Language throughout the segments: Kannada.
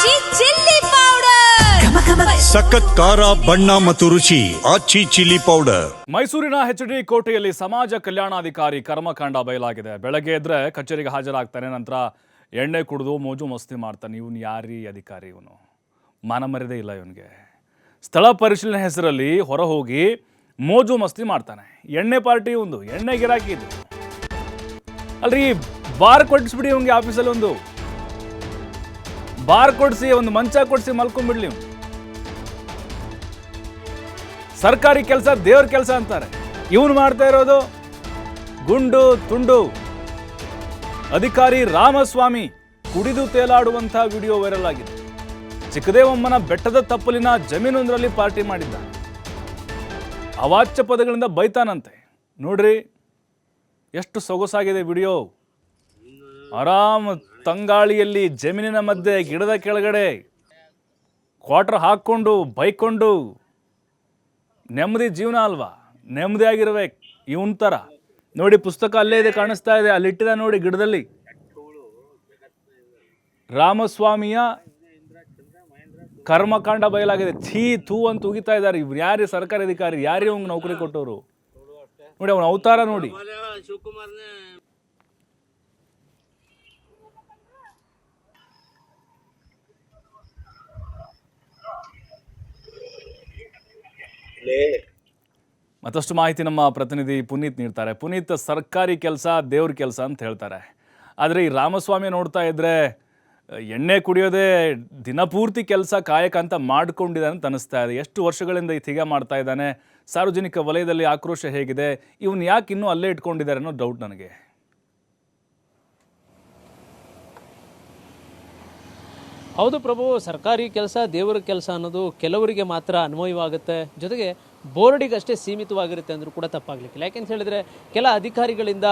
ಆಚಿ ಚಿಲ್ಲಿ ಪೌಡರ್ ಸಖತ್ ಖಾರ ಬಣ್ಣ ಮತ್ತು ರುಚಿ ಆಚಿ ಚಿಲ್ಲಿ ಪೌಡರ್. ಮೈಸೂರಿನ ಎಚ್ಡಿ ಕೋಟೆಯಲ್ಲಿ ಸಮಾಜ ಕಲ್ಯಾಣಾಧಿಕಾರಿ ಕರ್ಮಕಾಂಡ ಬಯಲಾಗಿದೆ. ಬೆಳಗ್ಗೆ ಎದ್ರೆ ಕಚೇರಿಗೆ ಹಾಜರಾಗ್ತಾನೆ, ನಂತರ ಎಣ್ಣೆ ಕುಡಿದು ಮೋಜು ಮಸ್ತಿ ಮಾಡ್ತಾನೆ. ಇವನು ಯಾರೀ ಅಧಿಕಾರಿ? ಇವನು ಮಾನಮರ್ಯಾದೆ ಇಲ್ಲ ಇವನಿಗೆ. ಸ್ಥಳ ಪರಿಶೀಲನೆ ಹೆಸರಲ್ಲಿ ಹೊರ ಹೋಗಿ ಮೋಜು ಮಸ್ತಿ ಮಾಡ್ತಾನೆ. ಎಣ್ಣೆ ಪಾರ್ಟಿ, ಒಂದು ಎಣ್ಣೆ ಗಿರಾಕಿ ಇದು ಅಲ್ರಿ. ಬಾರ್ ಕೊಡಿಸ್ಬಿಡಿ ಇವನಿಗೆ, ಆಫೀಸಲ್ಲಿ ಒಂದು ಬಾರ್ ಕೊಡಿಸಿ, ಒಂದು ಮಂಚ ಕೊಡಿಸಿ ಮಲ್ಕೊಂಡ್ಬಿಡ್ಲಿ. ಸರ್ಕಾರಿ ಕೆಲಸ ದೇವ್ರ ಕೆಲಸ ಅಂತಾರೆ. ಇವನು ಮಾಡ್ತಾ ಇರೋದು ಗುಂಡು ತುಂಡು. ಅಧಿಕಾರಿ ರಾಮಸ್ವಾಮಿ ಕುಡಿದು ತೇಲಾಡುವಂಥ ವಿಡಿಯೋ ವೈರಲ್ ಆಗಿದೆ. ಚಿಕ್ಕದೇವಮ್ಮನ ಬೆಟ್ಟದ ತಪ್ಪಲಿನ ಜಮೀನೊಂದರಲ್ಲಿ ಪಾರ್ಟಿ ಮಾಡಿದ್ದ. ಅವಾಚ್ಯ ಪದಗಳಿಂದ ಬೈತಾನಂತೆ. ನೋಡ್ರಿ ಎಷ್ಟು ಸೊಗಸಾಗಿದೆ ವಿಡಿಯೋ. ಆರಾಮ್ ತಂಗಾಳಿಯಲ್ಲಿ ಜಮೀನಿನ ಮಧ್ಯೆ ಗಿಡದ ಕೆಳಗಡೆ ಕ್ವಾರ್ಟರ್ ಹಾಕ್ಕೊಂಡು ಬೈಕೊಂಡು ನೆಮ್ಮದಿ ಜೀವನ ಅಲ್ವಾ, ನೆಮ್ಮದಿ ಆಗಿರ್ಬೇಕು ಇವನ್ ಥರ. ನೋಡಿ ಪುಸ್ತಕ ಅಲ್ಲೇ ಇದೆ, ಕಾಣಿಸ್ತಾ ಇದೆ, ಅಲ್ಲಿ ಇಟ್ಟಿದ ನೋಡಿ ಗಿಡದಲ್ಲಿ. ರಾಮಸ್ವಾಮಿಯ ಕರ್ಮಕಾಂಡ ಬಯಲಾಗಿದೆ. ಥೀ ಥೂ ಅಂತ ಉಗಿತಾ ಇದ್ದಾರೆ. ಇವ್ರು ಯಾರೇ ಸರ್ಕಾರಿ ಅಧಿಕಾರಿ, ಯಾರೇ ಅವ್ನಿಗೆ ನೌಕರಿ ಕೊಟ್ಟವರು? ನೋಡಿ ಅವನ ಅವತಾರ ನೋಡಿ. ಮತ್ತಷ್ಟು ಮಾಹಿತಿ ನಮ್ಮ ಪ್ರತಿನಿಧಿ ಪುನೀತ್ ನೀಡ್ತಾರೆ. ಪುನೀತ್, ಸರ್ಕಾರಿ ಕೆಲಸ ದೇವ್ರ ಕೆಲಸ ಅಂತ ಹೇಳ್ತಾರೆ, ಆದರೆ ಈ ರಾಮಸ್ವಾಮಿ ನೋಡ್ತಾ ಇದ್ರೆ ಎಣ್ಣೆ ಕುಡಿಯೋದೇ ದಿನಪೂರ್ತಿ ಕೆಲಸ ಕಾಯಕ ಅಂತ ಮಾಡ್ಕೊಂಡಿದ್ದಾನೆ ಅಂತ ಅನಿಸ್ತಾ ಇದೆ. ಎಷ್ಟು ವರ್ಷಗಳಿಂದ ಹೀಗೆ ಮಾಡ್ತಾ ಇದ್ದಾನೆ? ಸಾರ್ವಜನಿಕ ವಲಯದಲ್ಲಿ ಆಕ್ರೋಶ ಹೇಗಿದೆ? ಇವನು ಯಾಕೆ ಇನ್ನೂ ಅಲ್ಲೇ ಇಟ್ಕೊಂಡಿದ್ದಾರೆ ಅನ್ನೋ ಡೌಟ್ ನನಗೆ. ಹೌದು ಪ್ರಭು, ಸರ್ಕಾರಿ ಕೆಲಸ ದೇವರ ಕೆಲಸ ಅನ್ನೋದು ಕೆಲವರಿಗೆ ಮಾತ್ರ ಅನ್ವಯವಾಗುತ್ತೆ, ಜೊತೆಗೆ ಬೋರ್ಡಿಗಷ್ಟೇ ಸೀಮಿತವಾಗಿರುತ್ತೆ ಅಂದರೂ ಕೂಡ ತಪ್ಪಾಗಲಿಕ್ಕಿಲ್ಲ. ಯಾಕೆಂತ ಹೇಳಿದರೆ ಕೆಲ ಅಧಿಕಾರಿಗಳಿಂದ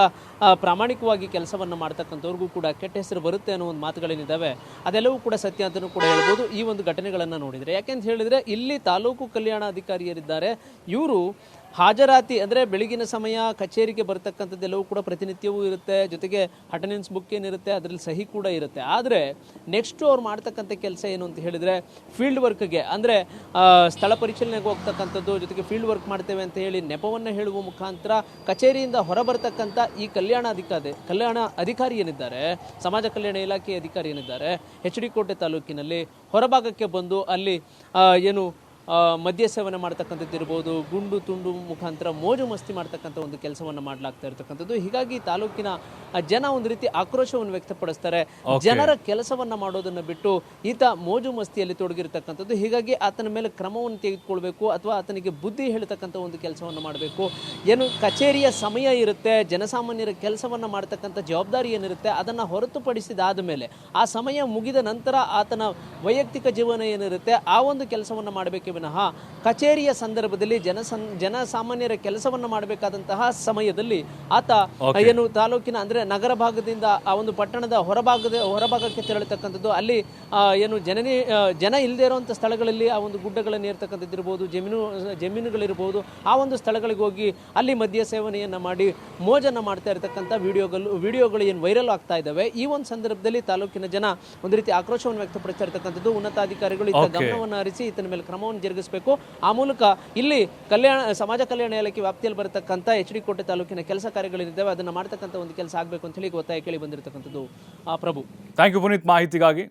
ಪ್ರಾಮಾಣಿಕವಾಗಿ ಕೆಲಸವನ್ನು ಮಾಡ್ತಕ್ಕಂಥವ್ರಿಗೂ ಕೂಡ ಕೆಟ್ಟ ಹೆಸರು ಬರುತ್ತೆ ಅನ್ನೋ ಒಂದು ಮಾತುಗಳೇನಿದ್ದಾವೆ, ಅದೆಲ್ಲವೂ ಕೂಡ ಸತ್ಯ ಅಂತಲೂ ಕೂಡ ಹೇಳ್ಬೋದು ಈ ಒಂದು ಘಟನೆಗಳನ್ನು ನೋಡಿದರೆ. ಯಾಕೆಂತ ಹೇಳಿದರೆ ಇಲ್ಲಿ ತಾಲೂಕು ಕಲ್ಯಾಣಾಧಿಕಾರಿಯರಿದ್ದಾರೆ, ಇವರು ಹಾಜರಾತಿ ಅಂದರೆ ಬೆಳಗಿನ ಸಮಯ ಕಚೇರಿಗೆ ಬರ್ತಕ್ಕಂಥದ್ದೆಲ್ಲವೂ ಕೂಡ ಪ್ರತಿನಿತ್ಯವೂ ಇರುತ್ತೆ, ಜೊತೆಗೆ ಅಟೆಂಡೆನ್ಸ್ ಬುಕ್ ಏನಿರುತ್ತೆ ಅದರಲ್ಲಿ ಸಹಿ ಕೂಡ ಇರುತ್ತೆ. ಆದರೆ ನೆಕ್ಸ್ಟು ಅವ್ರು ಮಾಡ್ತಕ್ಕಂಥ ಕೆಲಸ ಏನು ಅಂತ ಹೇಳಿದರೆ ಫೀಲ್ಡ್ ವರ್ಕ್ಗೆ, ಅಂದರೆ ಸ್ಥಳ ಪರಿಶೀಲನೆಗೆ ಹೋಗ್ತಕ್ಕಂಥದ್ದು, ಜೊತೆಗೆ ಫೀಲ್ಡ್ ವರ್ಕ್ ಮಾಡ್ತೇವೆ ಅಂತ ಹೇಳಿ ನೆಪವನ್ನು ಹೇಳುವ ಮುಖಾಂತರ ಕಚೇರಿಯಿಂದ ಹೊರಬರ್ತಕ್ಕಂಥ ಈ ಕಲ್ಯಾಣ ಅಧಿಕಾರಿ ಏನಿದ್ದಾರೆ, ಸಮಾಜ ಕಲ್ಯಾಣ ಇಲಾಖೆ ಅಧಿಕಾರಿ ಏನಿದ್ದಾರೆ, ಎಚ್.ಡಿ. ಕೋಟೆ ತಾಲೂಕಿನಲ್ಲಿ ಹೊರಭಾಗಕ್ಕೆ ಬಂದು ಅಲ್ಲಿ ಏನು ಮದ್ಯ ಸೇವನೆ ಮಾಡ್ತಕ್ಕಂಥದ್ದು ಇರ್ಬೋದು, ಗುಂಡು ತುಂಡು ಮುಖಾಂತರ ಮೋಜು ಮಸ್ತಿ ಮಾಡ್ತಕ್ಕಂಥ ಒಂದು ಕೆಲಸವನ್ನು ಮಾಡಲಾಗ್ತಾ ಇರ್ತಕ್ಕಂಥದ್ದು. ಹೀಗಾಗಿ ತಾಲೂಕಿನ ಜನ ಒಂದು ರೀತಿ ಆಕ್ರೋಶವನ್ನು ವ್ಯಕ್ತಪಡಿಸ್ತಾರೆ. ಜನರ ಕೆಲಸವನ್ನ ಮಾಡೋದನ್ನು ಬಿಟ್ಟು ಈತ ಮೋಜು ಮಸ್ತಿಯಲ್ಲಿ ತೊಡಗಿರ್ತಕ್ಕಂಥದ್ದು. ಹೀಗಾಗಿ ಆತನ ಮೇಲೆ ಕ್ರಮವನ್ನು ತೆಗೆದುಕೊಳ್ಬೇಕು ಅಥವಾ ಆತನಿಗೆ ಬುದ್ಧಿ ಹೇಳ್ತಕ್ಕಂಥ ಒಂದು ಕೆಲಸವನ್ನು ಮಾಡಬೇಕು. ಏನು ಕಚೇರಿಯ ಸಮಯ ಇರುತ್ತೆ, ಜನಸಾಮಾನ್ಯರ ಕೆಲಸವನ್ನು ಮಾಡ್ತಕ್ಕಂಥ ಜವಾಬ್ದಾರಿ ಏನಿರುತ್ತೆ ಅದನ್ನು ಹೊರತುಪಡಿಸಿದಾದ ಮೇಲೆ ಆ ಸಮಯ ಮುಗಿದ ನಂತರ ಆತನ ವೈಯಕ್ತಿಕ ಜೀವನ ಏನಿರುತ್ತೆ ಆ ಒಂದು ಕೆಲಸವನ್ನು ಮಾಡಬೇಕು ವಿನಃ ಕಚೇರಿಯ ಸಂದರ್ಭದಲ್ಲಿ ಜನಸಾಮಾನ್ಯರ ಕೆಲಸವನ್ನು ಮಾಡಬೇಕಾದಂತಹ ಸಮಯದಲ್ಲಿ ಆತ ಏನು ತಾಲೂಕಿನ ಅಂದ್ರೆ ನಗರ ಭಾಗದಿಂದ ಆ ಒಂದು ಪಟ್ಟಣದ ಹೊರಭಾಗಕ್ಕೆ ತೆರಳತಕ್ಕಂಥದ್ದು, ಅಲ್ಲಿ ಏನು ಜನ ಇಲ್ಲದೆ ಇರುವಂಥ ಸ್ಥಳಗಳಲ್ಲಿ ಆ ಒಂದು ಗುಡ್ಡಗಳನ್ನು ಏರ್ತಕ್ಕಂಥದ್ದು ಇರ್ಬೋದು, ಜಮೀನುಗಳಿರ್ಬೋದು, ಆ ಒಂದು ಸ್ಥಳಗಳಿಗೆ ಹೋಗಿ ಅಲ್ಲಿ ಮದ್ಯ ಸೇವನೆಯನ್ನು ಮಾಡಿ ಮೋಜನ್ನು ಮಾಡ್ತಾ ಇರತಕ್ಕಂಥ ವಿಡಿಯೋಗಳು ಏನು ವೈರಲ್ ಆಗ್ತಾ ಇದ್ದಾವೆ. ಈ ಒಂದು ಸಂದರ್ಭದಲ್ಲಿ ತಾಲೂಕಿನ ಜನ ಒಂದು ರೀತಿ ಆಕ್ರೋಶವನ್ನು ವ್ಯಕ್ತಪಡಿಸ್ತಾ ಇರತಕ್ಕಂಥದ್ದು. ಉನ್ನತಾಧಿಕಾರಿಗಳು ಇತ್ತ ಗಮನವನ್ನು ಹರಿಸಿ ಈತನ ಮೇಲೆ ಕ್ರಮವನ್ನು ಜರುಗಿಸಬೇಕು. ಆ ಮೂಲಕ ಇಲ್ಲಿ ಸಮಾಜ ಕಲ್ಯಾಣ ಇಲಾಖೆ ವ್ಯಾಪ್ತಿಯಲ್ಲಿ ಬರತಕ್ಕಂಥ ಎಚ್.ಡಿ. ಕೋಟೆ ತಾಲೂಕಿನ ಕೆಲಸ ಕಾರ್ಯಗಳಿದ್ದಾವೆ ಅದನ್ನು ಮಾಡ್ತಕ್ಕಂಥ ಒಂದು ಕೆಲಸ ಆಗಬೇಕು ಅಂತ ಹೇಳಿ ಒತ್ತಾಯ ಕೇಳಿ ಬಂದಿರತಕ್ಕಂಥದ್ದು. ಪ್ರಭು, ಥ್ಯಾಂಕ್ ಯು ಪುನೀತ್ ಮಾಹಿತಿಗಾಗಿ.